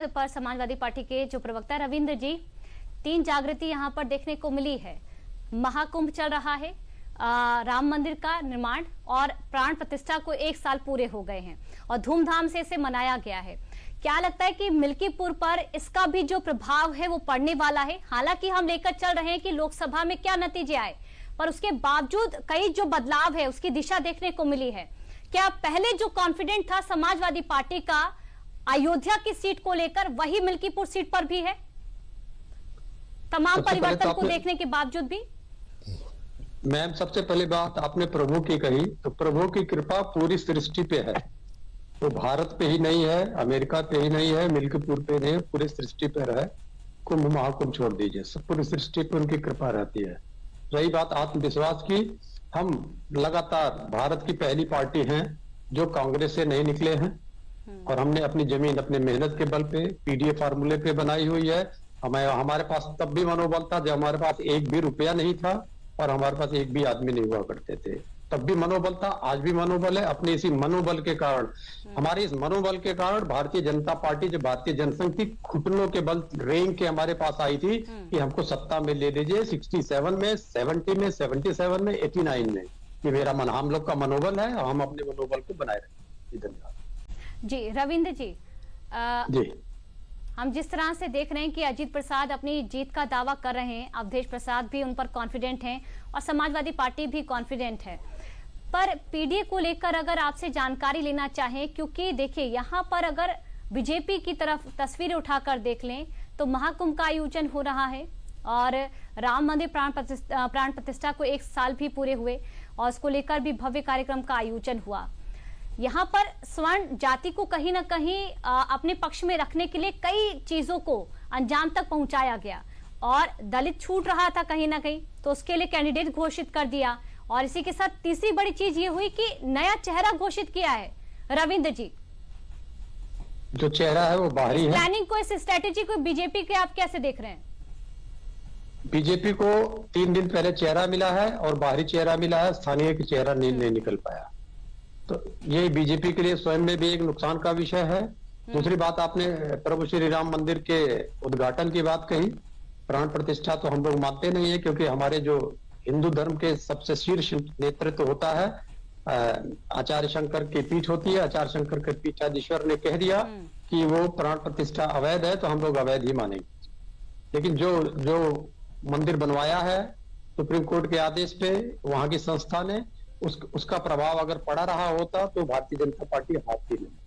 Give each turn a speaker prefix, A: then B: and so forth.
A: पर समाजवादी पार्टी के जो प्रवक्ता रविंद्र जी, 3 जागृति यहाँ पर देखने को मिली है। महाकुंभ चल रहा है, राम मंदिर का निर्माण और प्राण प्रतिष्ठा को 1 साल पूरे हो गए हैं और धूमधाम से इसे मनाया गया है। क्या लगता है कि मिल्कीपुर पर इसका भी जो प्रभाव है वो पड़ने वाला है? हालांकि हम लेकर चल रहे हैं कि लोकसभा में क्या नतीजे आए, पर उसके बावजूद कई जो बदलाव है उसकी दिशा देखने को मिली है। क्या पहले जो कॉन्फिडेंट था समाजवादी पार्टी का अयोध्या की सीट को लेकर, वही मिल्कीपुर सीट पर भी है, तमाम परिवर्तन को देखने के बावजूद भी?
B: मैम, सबसे पहली बात आपने प्रभु की कही, तो प्रभु की कृपा पूरी सृष्टि पे है। तो भारत पे ही नहीं है, अमेरिका पे ही नहीं है, मिल्कीपुर पे नहीं है, पूरी सृष्टि पे है। कुंभ महाकुंभ छोड़ दीजिए, सब पूरी सृष्टि पे उनकी कृपा रहती है। रही बात आत्मविश्वास की, हम लगातार भारत की पहली पार्टी हैं जो कांग्रेस से नहीं निकले हैं और हमने अपनी जमीन अपने मेहनत के बल पे पीडीए फार्मूले पे बनाई हुई है। हमारे पास तब भी मनोबल था जब हमारे पास एक भी रुपया नहीं था और हमारे पास एक भी आदमी नहीं हुआ करते थे, तब भी मनोबल था, आज भी मनोबल है। अपने इसी मनोबल के कारण, हमारे इस मनोबल के कारण भारतीय जनता पार्टी, जो भारतीय जनसंघ थी, घुटनों के बल रेंग के हमारे पास आई थी कि हमको सत्ता में ले लीजिए। 67 में, 70 में, 77 में, 89 में, ये मेरा मन, हम लोग का मनोबल है, हम अपने मनोबल को बनाए रखें। धन्यवाद
A: जी। रविंद्र जी,
B: जी,
A: हम जिस तरह से देख रहे हैं कि अजीत प्रसाद अपनी जीत का दावा कर रहे हैं, अवधेश प्रसाद भी उन पर कॉन्फिडेंट हैं और समाजवादी पार्टी भी कॉन्फिडेंट है, पर पीडीए को लेकर अगर आपसे जानकारी लेना चाहें, क्योंकि देखिए यहाँ पर अगर बीजेपी की तरफ तस्वीरें उठाकर देख लें तो महाकुंभ का आयोजन हो रहा है और राम मंदिर प्राण प्रतिष्ठा को 1 साल भी पूरे हुए और उसको लेकर भी भव्य कार्यक्रम का आयोजन हुआ। यहाँ पर स्वर्ण जाति को कहीं ना कहीं अपने पक्ष में रखने के लिए कई चीजों को अंजाम तक पहुंचाया गया और दलित छूट रहा था कहीं ना कहीं, तो उसके लिए कैंडिडेट घोषित कर दिया। और इसी के साथ तीसरी बड़ी चीज ये हुई कि नया चेहरा घोषित किया है। रविंद्र जी,
B: जो चेहरा है वो बाहरी है।
A: प्लानिंग को, इस स्ट्रेटेजी को बीजेपी के आप कैसे देख रहे हैं?
B: बीजेपी को 3 दिन पहले चेहरा मिला है और बाहरी चेहरा मिला है, स्थानीय की चेहरा नहीं निकल पाया, तो ये बीजेपी के लिए स्वयं में भी एक नुकसान का विषय है। दूसरी बात, आपने प्रभु श्री राम मंदिर के उद्घाटन की बात कही। प्राण प्रतिष्ठा तो हम लोग मानते नहीं है, क्योंकि हमारे जो हिंदू धर्म के सबसे शीर्ष नेतृत्व होता है, आचार्य शंकर की पीठ होती है। आचार्य शंकर के पीठाधीश्वर ने कह दिया कि वो प्राण प्रतिष्ठा अवैध है, तो हम लोग अवैध ही मानेंगे। लेकिन जो मंदिर बनवाया है सुप्रीम कोर्ट के आदेश पे, वहां की संस्था ने, उसका प्रभाव अगर पड़ा रहा होता तो भारतीय जनता पार्टी हारती नहीं।